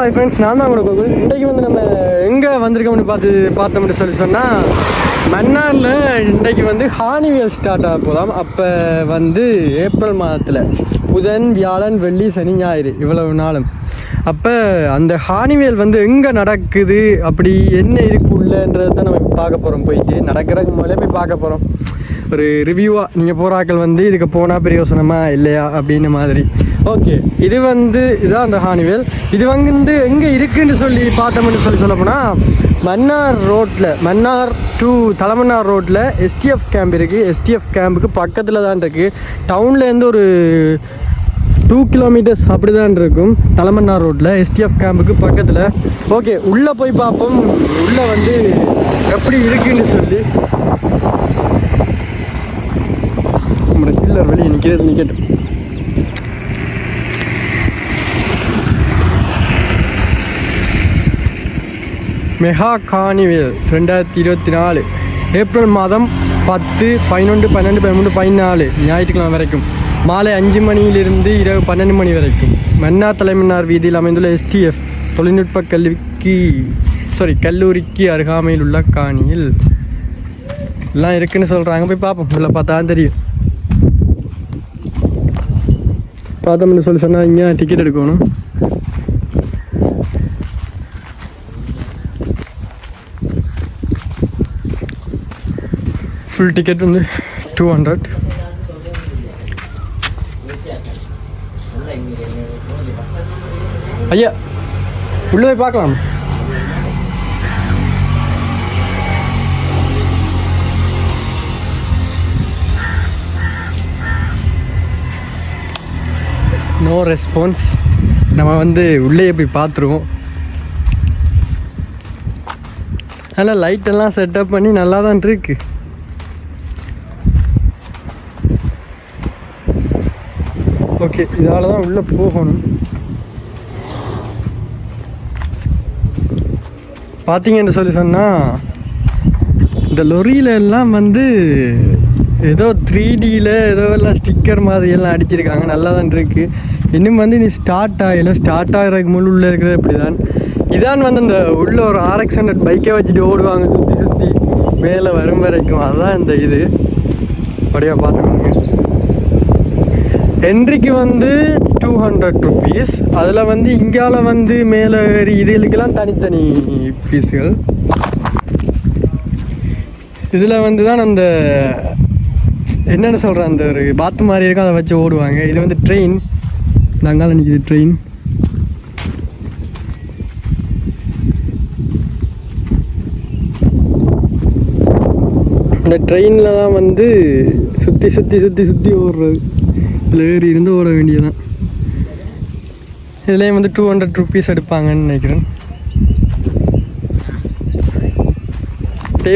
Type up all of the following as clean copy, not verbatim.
Hi friends, நான் தான் கூட கோகுல். இன்றைக்கு வந்து நம்ம எங்கே வந்திருக்கோம்னு பார்த்தோம்னு சொல்லி சொன்னால், மன்னாரில் இன்றைக்கு வந்து ஹார்னிவேல் ஸ்டார்ட் ஆக போகலாம். அப்போ வந்து ஏப்ரல் மாதத்தில் புதன், வியாழன், வெள்ளி, சனி, ஞாயிறு இவ்வளவு நாளும். அப்போ அந்த ஹார்னிவேல் வந்து எங்கே நடக்குது, அப்படி என்ன இருக்குது உள்ளன்றதை தான் நம்ம பார்க்க போகிறோம். போயிட்டு நடக்கிறதுக்கு முதலே போய் பார்க்க போகிறோம். ஒரு ரிவ்யூவாக நீங்கள் போராக்கள் வந்து இதுக்கு போனால் பிரயோசனமா இல்லையா அப்படின்னு மாதிரி. ஓகே, இது வந்து இதுதான் அந்த ஹார்னிவேல். இது வந்து எங்கே இருக்குன்னு சொல்லி பார்த்தோம்னு சொல்ல போனால், மன்னார் டு தலைமன்னார் ரோட்டில் எஸ்டிஎஃப் கேம்ப் இருக்குது. எஸ்டிஎஃப் கேம்புக்கு பக்கத்தில் தான் இருக்குது. டவுன்லேருந்து ஒரு 2 கிலோமீட்டர்ஸ் அப்படி தான் இருக்கும். தலைமன்னார் ரோட்டில் எஸ்டிஎஃப் கேம்புக்கு பக்கத்தில். ஓகே, உள்ளே போய் பார்ப்போம் உள்ளே வந்து எப்படி இருக்குன்னு சொல்லி. நம்மளோட கில்லர் வெளியே நிற்கட்டும். மெகா ஹார்னிவேல் 2024 ஏப்ரல் மாதம் 10, 11, 12, 13, 14 ஞாயிற்றுக்கிழமை வரைக்கும் மாலை 5 மணியிலிருந்து இரவு 12 மணி வரைக்கும் மன்னார் தலைமன்னார் வீதியில் அமைந்துள்ள எஸ்டிஎஃப் தொழில்நுட்ப கல்லூரிக்கு அருகாமையில் உள்ள காணியில் எல்லாம் இருக்குன்னு சொல்கிறாங்க. போய் பார்ப்போம். இல்லை பார்த்தா தெரியும். பார்த்தோம்னு சொன்னால் இங்கே டிக்கெட் எடுக்கணும். ஃபுல் டிக்கெட் வந்து 200. ஐயா உள்ளே போய் பார்க்கலாம். No response. நம்ம வந்து உள்ளே போய் பார்த்துருவோம். நல்லா லைட்டெல்லாம் செட்டப் பண்ணி நல்லா தான் இருக்கு. ஓகே, இதால் தான் உள்ளே போகணும். பார்த்தீங்கன்னு சொல்லி சொன்னால், இந்த லொரியில எல்லாம் வந்து ஏதோ 3Dயில் ஏதோ எல்லாம் ஸ்டிக்கர் மாதிரி எல்லாம் அடிச்சிருக்காங்க. நல்லா தான் இருக்குது. இன்னும் வந்து நீ ஸ்டார்ட் ஆகிறதுக்கு முழு உள்ளே இருக்கிறது இப்படி தான். இதான் வந்து இந்த உள்ள ஒரு RX 100 பைக்கை வச்சுட்டு ஓடுவாங்க சுற்றி மேலே வரும் வரைக்கும். அதுதான் இந்த இது அப்படியே பார்த்துக்கோங்க. என்ட்ரிக்கு வந்து 200 ருபீஸ். அதில் வந்து இங்கால வந்து மேலே ஏறி இதுகளுக்கெல்லாம் தனித்தனி பீஸுகள். இதில் வந்து தான் அந்த என்னென்னு சொல்கிறேன், அந்த ஒரு பாத்து மாதிரி இருக்கும், அதை வச்சு ஓடுவாங்க. இது வந்து ட்ரெயின். நாங்கள் நிற்கிது ட்ரெயின். இந்த ட்ரெயினில் தான் வந்து சுற்றி ஓடுறது. இதில் ஏறி இருந்து ஓட வேண்டியதான். இதுலேயும் வந்து 200 ருபீஸ் எடுப்பாங்கன்னு நினைக்கிறேன்.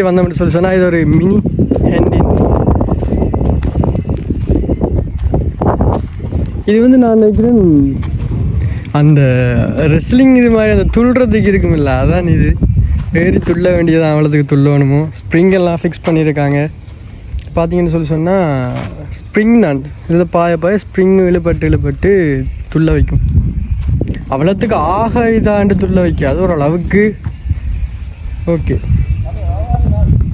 வந்தோம்னு சொல்லி சொன்னால், இது ஒரு மினி ஹேண்டின். இது வந்து நான் நினைக்கிறேன் அந்த ரெஸ்லிங் இது மாதிரி அந்த துள்ளுறதுக்கு இருக்குமில்ல, அதான் இது. ஏறி துள்ள வேண்டியதான், அவ்வளோத்துக்கு துள்ளணுமோ. ஸ்ப்ரிங் எல்லாம் ஃபிக்ஸ் பண்ணியிருக்காங்க. பார்த்தீங்கன்னு சொல்லி சொன்னால் ஸ்ப்ரிங் தான். இதில் பாய ஸ்ப்ரிங் இழுபட்டு துள்ள வைக்கும். அவ்வளோத்துக்கு இதாண்டு துள்ள வைக்காது, ஓரளவுக்கு. ஓகே,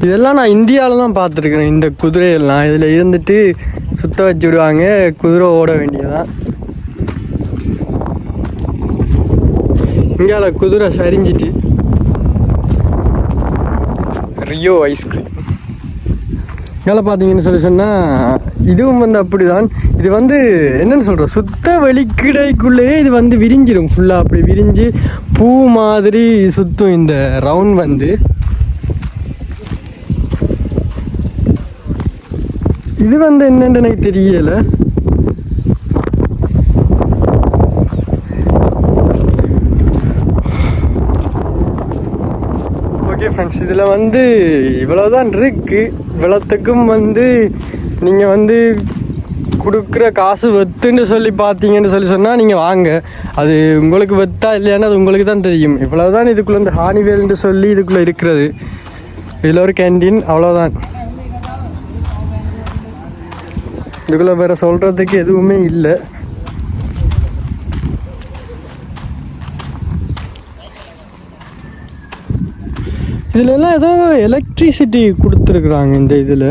இதெல்லாம் நான் இந்தியாவில் தான் பார்த்துருக்கேன். இந்த குதிரையெல்லாம் இதில் இருந்துட்டு சுத்த வச்சு விடுவாங்க. குதிரை ஓட வேண்டியதான். இந்தியாவில் குதிரை சரிஞ்சிட்டு ரியோ ஐஸ்கிரீம் இங்கே பார்த்தீங்கன்னு சொல்லி சொன்னால், இதுவும் வந்து அப்படி தான். இது வந்து என்னென்னு சொல்கிறோம், சுத்த வெளிக்கிடைக்குள்ளேயே இது வந்து விரிஞ்சிடும். ஃபுல்லாக அப்படி விரிஞ்சு பூ மாதிரி சுற்றும் இந்த ரவுண்ட் வந்து. இது வந்து என்னென்னு எனக்கு தெரியலை. ஓகே ஃப்ரெண்ட்ஸ், இதில் வந்து இவ்வளோதான் இருக்குது. இவ்வளோத்துக்கும் வந்து நீங்கள் வந்து கொடுக்குற காசு வெத்துன்னு சொல்லி பார்த்தீங்கன்னு சொல்லி சொன்னால் நீங்கள் வாங்க. அது உங்களுக்கு வெத்தா இல்லையான்னு அது உங்களுக்கு தான் தெரியும். இவ்வளோதான் இதுக்குள்ளே இந்த ஹார்னிவேல்னு சொல்லி இதுக்குள்ளே இருக்கிறது. இதில் ஒரு கேண்டீன், அவ்வளோதான். இதுக்குள்ளே வேறு சொல்கிறதுக்கு எதுவுமே இல்லை. இதுலலாம் ஏதோ எலக்ட்ரிசிட்டி கொடுத்துருக்குறாங்க இந்த இதில்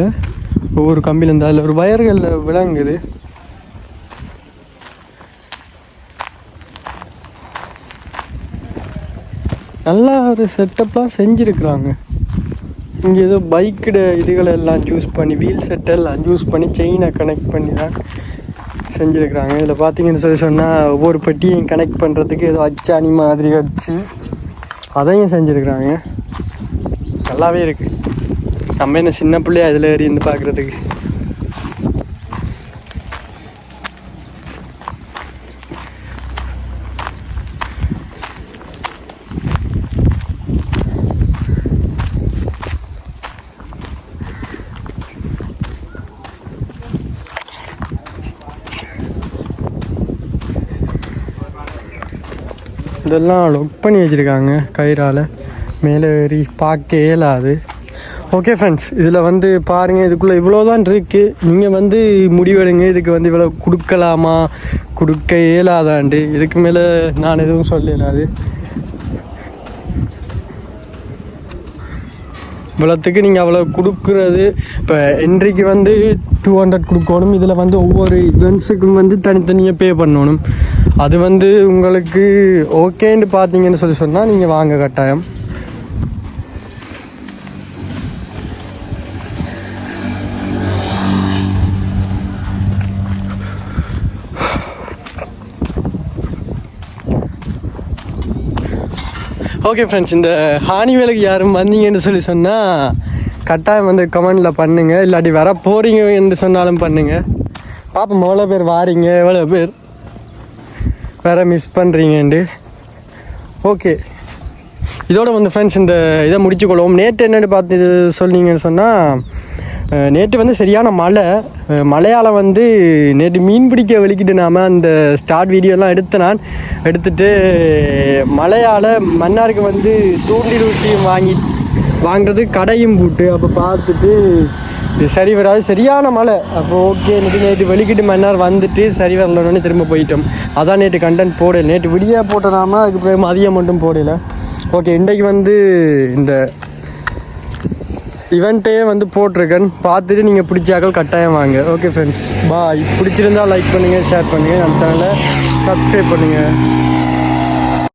ஒவ்வொரு கம்பியிலேருந்து அதில் ஒரு வயர்களில் விளங்குது. நல்லா ஒரு செட்டப்லாம் செஞ்சுருக்குறாங்க. இங்கே ஏதோ பைக்கோட இதுகளை எல்லாம் யூஸ் பண்ணி வீல் செட்டெல்லாம் யூஸ் பண்ணி செயினை கனெக்ட் பண்ணி தான் செஞ்சுருக்குறாங்க. இதில் பார்த்தீங்கன்னு சொன்னால் ஒவ்வொரு பெட்டியையும் கனெக்ட் பண்ணுறதுக்கு ஏதோ அச்சாணி மாதிரி வச்சு அதையும் செஞ்சுருக்குறாங்க. நல்லாவே இருக்குது. நம்ம என்ன சின்ன பிள்ளையா இதில் ஏறி இருந்து பார்க்குறதுக்கு. இதெல்லாம் லொக் பண்ணி வச்சுருக்காங்க கயிறால். மேலே ஏறி பார்க்க இயலாது. ஓகே ஃப்ரெண்ட்ஸ், இதில் வந்து பாருங்கள், இதுக்குள்ளே இவ்வளோ தான் இருக்குது. நீங்கள் வந்து முடிவெடுங்க, இதுக்கு வந்து இவ்வளோ கொடுக்கலாமா கொடுக்க இயலாதாண்டு. இதுக்கு மேலே நான் எதுவும் சொல்லலாது. இவ்வளோத்துக்கு நீங்கள் அவ்வளோ கொடுக்குறது. இப்போ என்ட்ரிக்கு வந்து 200 கொடுக்கணும். இதில் வந்து ஒவ்வொரு இவெண்ட்ஸுக்கும் வந்து தனித்தனியாக பே பண்ணணும். அது வந்து உங்களுக்கு ஓகேன்னு பார்த்தீங்கன்னு சொன்னால் நீங்கள் வாங்க கட்டாயம். ஓகே ஃப்ரெண்ட்ஸ், இந்த ஹானிவேலுக்கு யாரும் வந்தீங்கன்னு சொன்னால் கட்டாயம் வந்து கமெண்டில் பண்ணுங்கள். இல்லாட்டி வர போகிறீங்க என்று சொன்னாலும் பண்ணுங்கள். பார்ப்போம் எவ்வளோ பேர் வாரீங்க, எவ்வளோ பேர் வேறு மிஸ் பண்ணுறீங்கண்டு. ஓகே, இதோட வந்து ஃப்ரெண்ட்ஸ் இந்த இதை முடிச்சுக்கொள்வோம். நேற்று என்னென்னு பார்த்து சொன்னீங்கன்னு சொன்னால், நேற்று வந்து சரியான மழையால் வந்து நேற்று மீன் பிடிக்க வெளிக்கிட்டு நாம் அந்த ஸ்டார்ட் வீடியோலாம் எடுத்துட்டு மழையால் மன்னாருக்கு வந்து தூண்டில் ஊசியும் வாங்குறது கடையும் போட்டு அப்போ பார்த்துட்டு சரி வராது, சரியான மழை. அப்போ ஓகே நேற்று வெளிக்கிட்டு மன்னார் வந்துட்டு சரி வரலன்னு திரும்ப போயிட்டோம். அதான் நேற்று கண்டென்ட் போடலை. நேற்று விடியா போட்டோம்னா அதுக்கு போய் மதியம் மட்டும் போடலை. ஓகே, இன்றைக்கு வந்து இந்த இவெண்ட்டே வந்து போட்டிருக்கேன். பார்த்துட்டு நீங்கள் பிடிச்சாக்கள் கட்டாயம் வாங்க. ஓகே ஃப்ரெண்ட்ஸ், பாய். பிடிச்சிருந்தால் லைக் பண்ணுங்கள், ஷேர் பண்ணுங்கள், நம்ம சேனலை சப்ஸ்கிரைப் பண்ணுங்கள்.